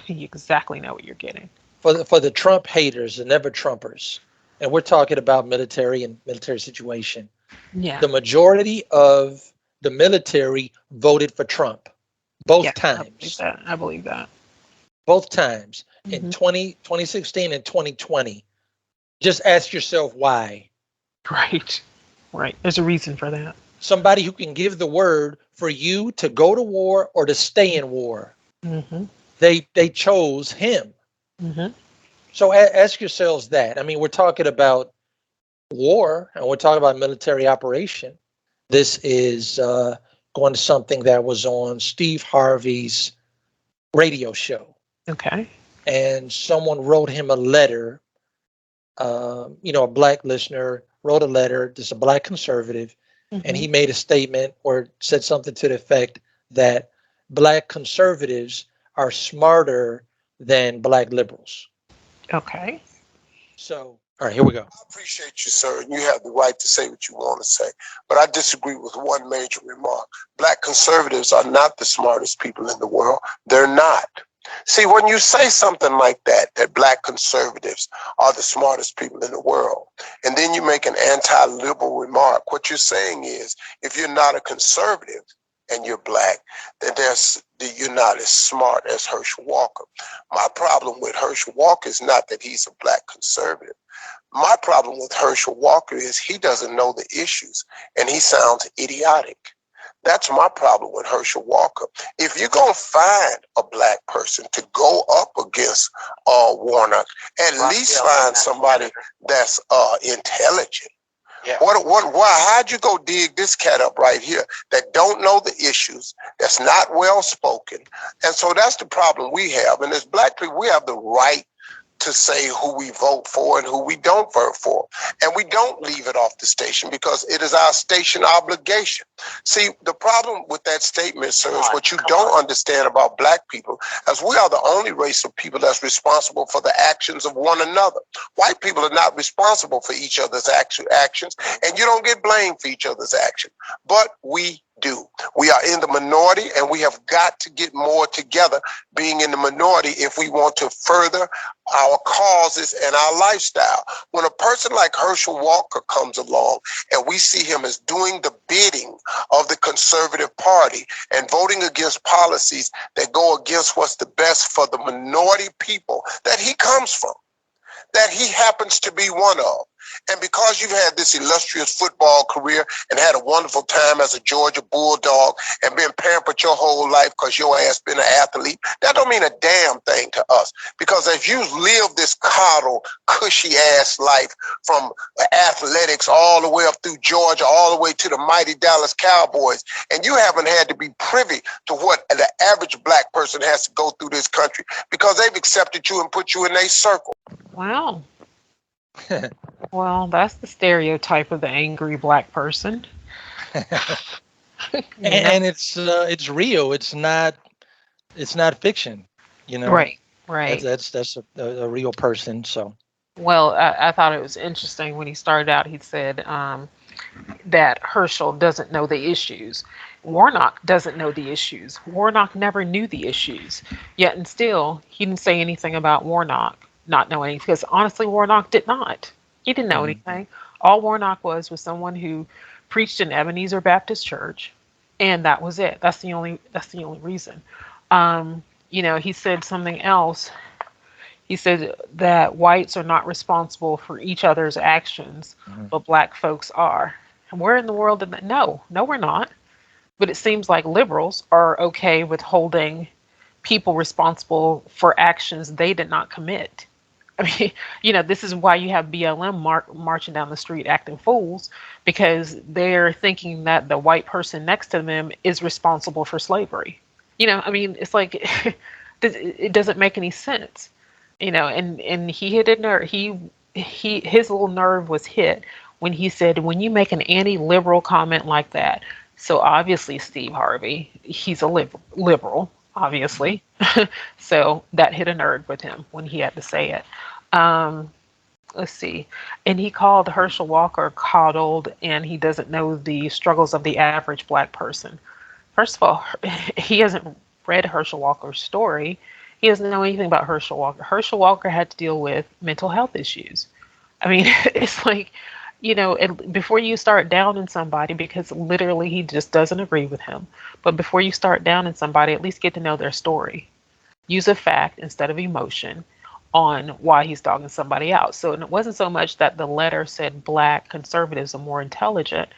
Speaker 1: You exactly know what you're getting.
Speaker 2: For the Trump haters, the never Trumpers, and we're talking about military and military situation.
Speaker 1: Yeah.
Speaker 2: The majority of the military voted for Trump both
Speaker 1: Yes, I believe
Speaker 2: times.
Speaker 1: that. I believe that.
Speaker 2: Both times in
Speaker 1: Hmm.
Speaker 2: 2016 and 2020. Just ask yourself why.
Speaker 1: Right. Right. There's a reason for that.
Speaker 2: Somebody who can give the word for you to go to war or to stay in war.
Speaker 1: Hmm.
Speaker 2: They chose him.
Speaker 1: Hmm.
Speaker 2: So ask yourselves that. I mean, we're talking about war and we're talking about military operation. This is going to something that was on Steve Harvey's radio show.
Speaker 1: Okay.
Speaker 2: And someone wrote him a letter. A black listener wrote a letter. This is a black conservative, and
Speaker 1: Hmm.
Speaker 2: he made a statement or said something to the effect that black conservatives are smarter than black liberals.
Speaker 1: Okay.
Speaker 2: So, all right, here we go.
Speaker 3: I appreciate you, sir, and you have the right to say what you want to say. But I disagree with one major remark. Black conservatives are not the smartest people in the world. They're not. See, when you say something like that black conservatives are the smartest people in the world, and then you make an anti-liberal remark, what you're saying is, if you're not a conservative, and you're black, then you're not as smart as Herschel Walker. My problem with Herschel Walker is not that he's a black conservative. My problem with Herschel Walker is he doesn't know the issues and he sounds idiotic. That's my problem with Herschel Walker. If you're going to find a black person to go up against Warnock, at least find somebody that's intelligent. Yeah. How'd you go dig this cat up right here that don't know the issues, that's not well spoken? And so that's the problem we have. And as black people, we have the right to say who we vote for and who we don't vote for. And we don't leave it off the station because it is our station obligation. See, the problem with that statement, sir, is what you don't understand about black people, as we are the only race of people that's responsible for the actions of one another. White people are not responsible for each other's actions, and you don't get blamed for each other's actions. But we do. We are in the minority, and we have got to get more together being in the minority if we want to further our causes and our lifestyle. When a person like Herschel Walker comes along and we see him as doing the bidding of the conservative party and voting against policies that go against what's the best for the minority people that he comes from, that he happens to be one of. And because you've had this illustrious football career and had a wonderful time as a Georgia Bulldog and been pampered your whole life because your ass been an athlete, that don't mean a damn thing to us. Because if you live this coddled, cushy ass life from athletics all the way up through Georgia, all the way to the mighty Dallas Cowboys, and you haven't had to be privy to what the average black person has to go through this country because they've accepted you and put you in their circle.
Speaker 1: Wow. Well, that's the stereotype of the angry black person.
Speaker 2: And it's real. It's not fiction.
Speaker 1: Right. Right.
Speaker 2: That's a real person. So.
Speaker 1: Well, I thought it was interesting when he started out. He said that Herschel doesn't know the issues. Warnock doesn't know the issues. Warnock never knew the issues. Yet and still, he didn't say anything about Warnock not knowing, because honestly, Warnock did not. He didn't know anything. All Warnock was someone who preached in Ebenezer Baptist Church, and that was it. That's the only reason. He said something else. He said that whites are not responsible for each other's actions, but black folks are. And where in the world did that? No, we're not. But it seems like liberals are okay with holding people responsible for actions they did not commit. I mean, this is why you have BLM marching down the street acting fools, because they're thinking that the white person next to them is responsible for slavery. It's like it doesn't make any sense. And he hit a nerve. His little nerve was hit when he said, when you make an anti-liberal comment like that. So obviously, Steve Harvey, he's a liberal, obviously. So that hit a nerve with him when he had to say it. Let's see. And he called Herschel Walker coddled, and he doesn't know the struggles of the average black person. First of all, he hasn't read Herschel Walker's story. He doesn't know anything about Herschel Walker. Herschel Walker had to deal with mental health issues. I mean, it's like, before you start downing somebody, because literally he just doesn't agree with him, but before you start downing somebody, at least get to know their story. Use a fact instead of emotion on why he's dogging somebody out. So it wasn't so much that the letter said black conservatives are more intelligent.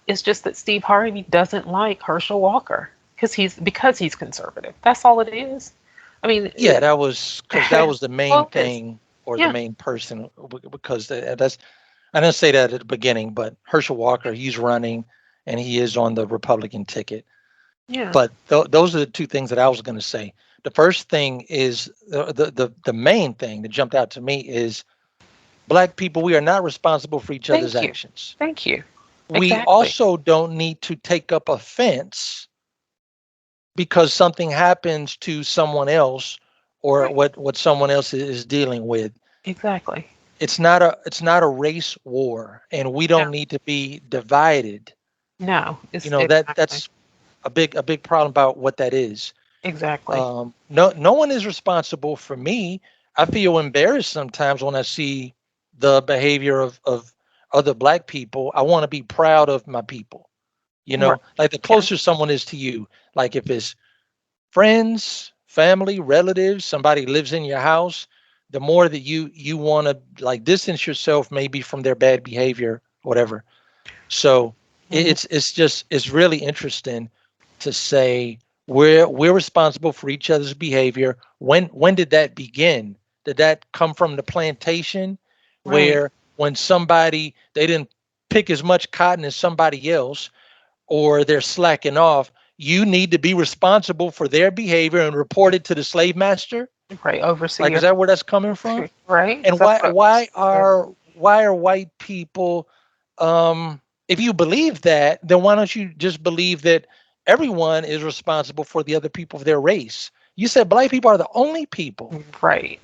Speaker 1: It's just that Steve Harvey doesn't like Herschel Walker because he's conservative. That's all it is. I mean,
Speaker 2: yeah, that was the main thing, or the main person, because that's, I didn't say that at the beginning, but Herschel Walker, he's running and he is on the Republican ticket.
Speaker 1: Yeah.
Speaker 2: But those are the two things that I was going to say. The first thing is the main thing that jumped out to me is black people, we are not responsible for each other's actions.
Speaker 1: Thank you.
Speaker 2: We also don't need to take up offense because something happens to someone else or what someone else is dealing with.
Speaker 1: Exactly.
Speaker 2: It's not a race war, and we don't need to be divided.
Speaker 1: No,
Speaker 2: that's a big problem about what that is.
Speaker 1: Exactly.
Speaker 2: No one is responsible for me. I feel embarrassed sometimes when I see the behavior of other black people. I want to be proud of my people.
Speaker 1: Right.
Speaker 2: Like the
Speaker 1: Yeah.
Speaker 2: closer someone is to you, like if it's friends, family, relatives, somebody lives in your house, the more that you want to like distance yourself maybe from their bad behavior, whatever. So
Speaker 1: Hmm.
Speaker 2: it's really interesting to say we're responsible for each other's behavior. When did that begin? Did that come from the plantation
Speaker 1: Right.
Speaker 2: where when somebody they didn't pick as much cotton as somebody else or they're slacking off, you need to be responsible for their behavior and report it to the slave master?
Speaker 1: Right.
Speaker 2: Like is
Speaker 1: Overseer.
Speaker 2: that where that's coming from?
Speaker 1: Right.
Speaker 2: And
Speaker 1: That's
Speaker 2: why
Speaker 1: what.
Speaker 2: why are white people if you believe that, then why don't you just believe that everyone is responsible for the other people of their race? You said black people are the only people.
Speaker 1: Right.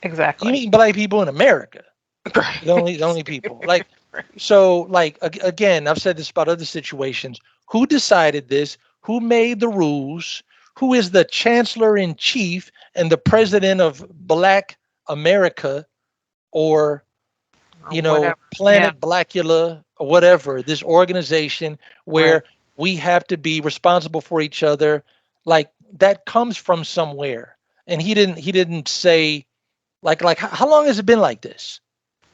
Speaker 2: You
Speaker 1: Exactly.
Speaker 2: mean black people in America?
Speaker 1: Right.
Speaker 2: The only people. Like so like again, I've said this about other situations. Who decided this? Who made the rules? Who is the chancellor in chief and the president of black America or
Speaker 1: Or whatever. Yeah.
Speaker 2: Planet Blackula or whatever, this organization
Speaker 1: Right.
Speaker 2: where we have to be responsible for each other, like that comes from somewhere. And he didn't say like how long has it been like this?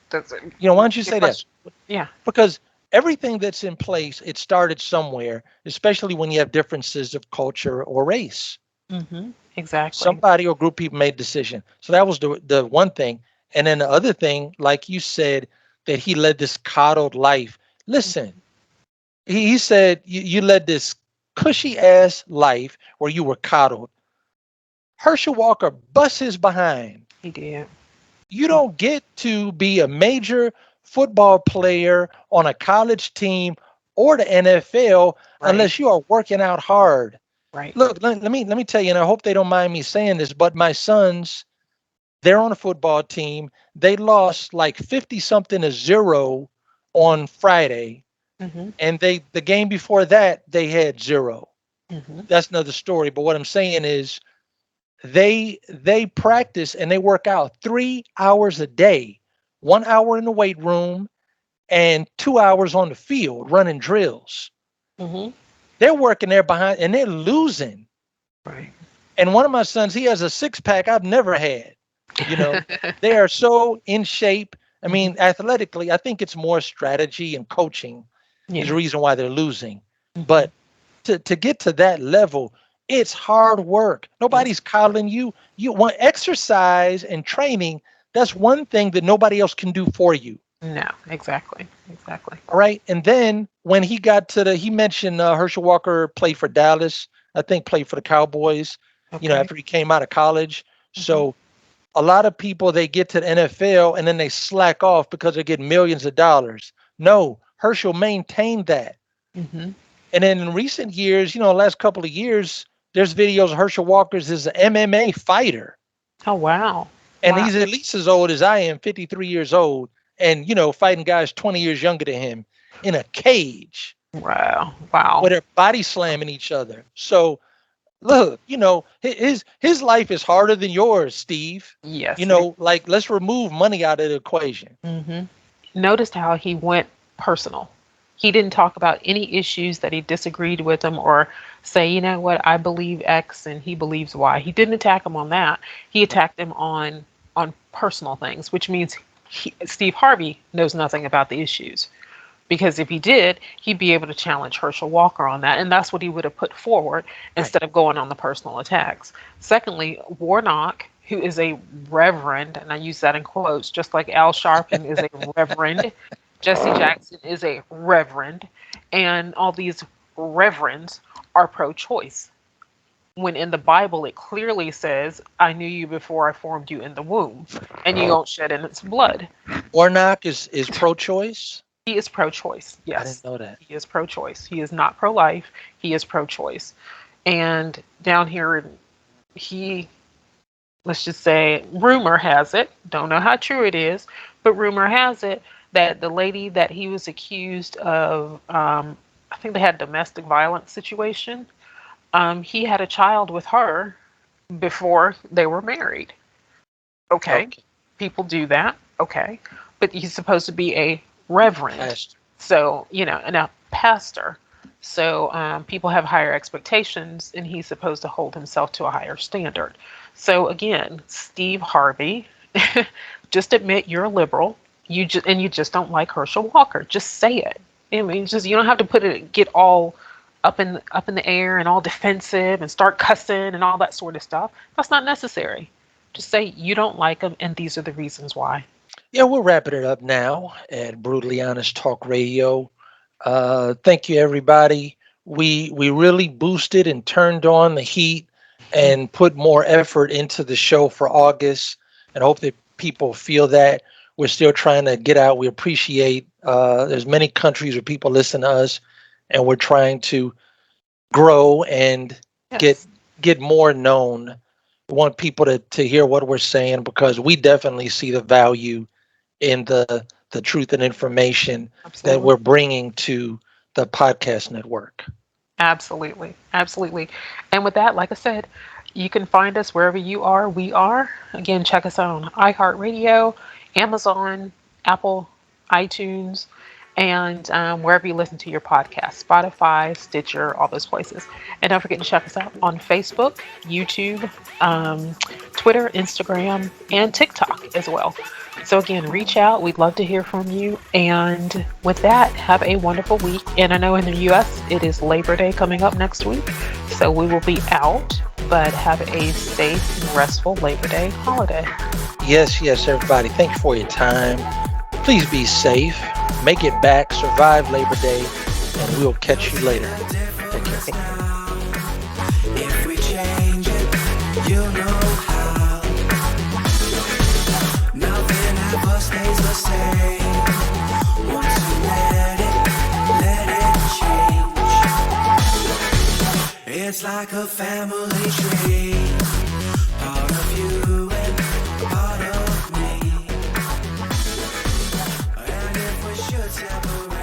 Speaker 1: That's a
Speaker 2: Why don't you
Speaker 1: good
Speaker 2: say that?
Speaker 1: question. Yeah.
Speaker 2: Because everything that's in place, it started somewhere, especially when you have differences of culture or race.
Speaker 1: Hmm. Exactly.
Speaker 2: Somebody or group of people made a decision. So that was the one thing. And then the other thing, like you said, that he led this coddled life. Listen, he said you led this cushy ass life where you were coddled. Herschel Walker busts his behind.
Speaker 1: He did.
Speaker 2: You don't get to be a major football player on a college team or the NFL
Speaker 1: Right.
Speaker 2: unless you are working out hard.
Speaker 1: Right.
Speaker 2: Look, let me tell you, and I hope they don't mind me saying this, but my sons, they're on a football team. They lost like 50 something to 0 on Friday.
Speaker 1: Hmm.
Speaker 2: And the game before that, they had 0.
Speaker 1: Hmm.
Speaker 2: That's another story. But what I'm saying is they practice and they work out 3 hours a day, 1 hour in the weight room and 2 hours on the field running drills.
Speaker 1: Hmm.
Speaker 2: They're working there behind and they're losing.
Speaker 1: Right.
Speaker 2: And one of my sons, he has a six pack I've never had. You know, they are so in shape. I
Speaker 1: Hmm.
Speaker 2: mean, athletically, I think it's more strategy and coaching is the
Speaker 1: Yeah.
Speaker 2: reason why they're losing.
Speaker 1: Hmm.
Speaker 2: But to get to that level, it's hard work.
Speaker 1: Yes.
Speaker 2: Nobody's coddling you. You want exercise and training. That's one thing that nobody else can do for you.
Speaker 1: No. Exactly. Exactly.
Speaker 2: All right. And then when he got to he mentioned Herschel Walker played for Dallas, I think played for the Cowboys,
Speaker 1: Okay.
Speaker 2: after he came out of college.
Speaker 1: Hmm.
Speaker 2: So a lot of people, they get to the NFL and then they slack off because they get millions of dollars. No, Herschel maintained that.
Speaker 1: Hmm.
Speaker 2: And then in recent years, last couple of years, there's videos of Herschel Walker's as an MMA fighter.
Speaker 1: Oh wow.
Speaker 2: And
Speaker 1: Wow.
Speaker 2: he's at least as old as I am, 53 years old, and fighting guys 20 years younger than him in a cage
Speaker 1: Wow. Wow.
Speaker 2: where they're body slamming each other. So look, his life is harder than yours, Steve.
Speaker 1: Yes. It.
Speaker 2: Like let's remove money out of the equation.
Speaker 1: Hmm. Noticed how he went personal. He didn't talk about any issues that he disagreed with him or say, you know what, I believe X and he believes Y. He didn't attack him on that. He attacked him on personal things, which means Steve Harvey knows nothing about the issues. Because if he did, he'd be able to challenge Herschel Walker on that. And that's what he would have put forward
Speaker 2: Right.
Speaker 1: instead of going on the personal attacks. Secondly, Warnock, who is a reverend, and I use that in quotes, just like Al Sharpton is a reverend, Jesse Jackson is a reverend, and all these reverends are pro choice. When in the Bible it clearly says, I knew you before I formed you in the womb, and you don't shed innocent blood.
Speaker 2: Warnock is pro-choice.
Speaker 1: He is pro choice.
Speaker 2: I didn't
Speaker 1: Yes.
Speaker 2: know that.
Speaker 1: He is pro choice. He is not pro life. He is pro choice. And down here, he, let's just say, rumor has it, don't know how true it is, but rumor has it that the lady that he was accused of, I think they had a domestic violence situation, he had a child with her before they were married. Okay,
Speaker 2: Okay.
Speaker 1: people do that. Okay, but he's supposed to be a reverend.
Speaker 2: Pastor.
Speaker 1: So, and a pastor. So people have higher expectations, and he's supposed to hold himself to a higher standard. So again, Steve Harvey, just admit you're a liberal. You just don't like Herschel Walker. Just say it. I mean, just you don't have to get all up in the air and all defensive and start cussing and all that sort of stuff. That's not necessary. Just say you don't like him, and these are the reasons why.
Speaker 2: Yeah, we're wrapping it up now at Brutally Honest Talk Radio. Thank you, everybody. We really boosted and turned on the heat and put more effort into the show for August, and hope that people feel that we're still trying to get out. We appreciate there's many countries where people listen to us, and we're trying to grow and get
Speaker 1: Yes,
Speaker 2: get more known. We want people to hear what we're saying, because we definitely see the value in the truth and information that
Speaker 1: absolutely.
Speaker 2: we're bringing to the podcast network.
Speaker 1: Absolutely. Absolutely. And with that, like I said, you can find us wherever you are, we are. Again, check us out on iHeartRadio, Amazon, Apple, iTunes, and wherever you listen to your podcast, Spotify, Stitcher, all those places. And don't forget to check us out on Facebook, YouTube, Twitter, Instagram, and TikTok as well. So again, reach out. We'd love to hear from you. And with that, have a wonderful week. And I know in the US it is Labor Day coming up next week. So we will be out, but have a safe and restful Labor Day holiday.
Speaker 2: Yes, yes, everybody. Thank you for your time. Please be safe. Make it back. Survive Labor Day. And we'll catch you later. Take care.
Speaker 4: If we change it, you know how. Nothing ever stays the same. Once you let it change. It's like a family tree. Part of you and part of me. And if we should separate,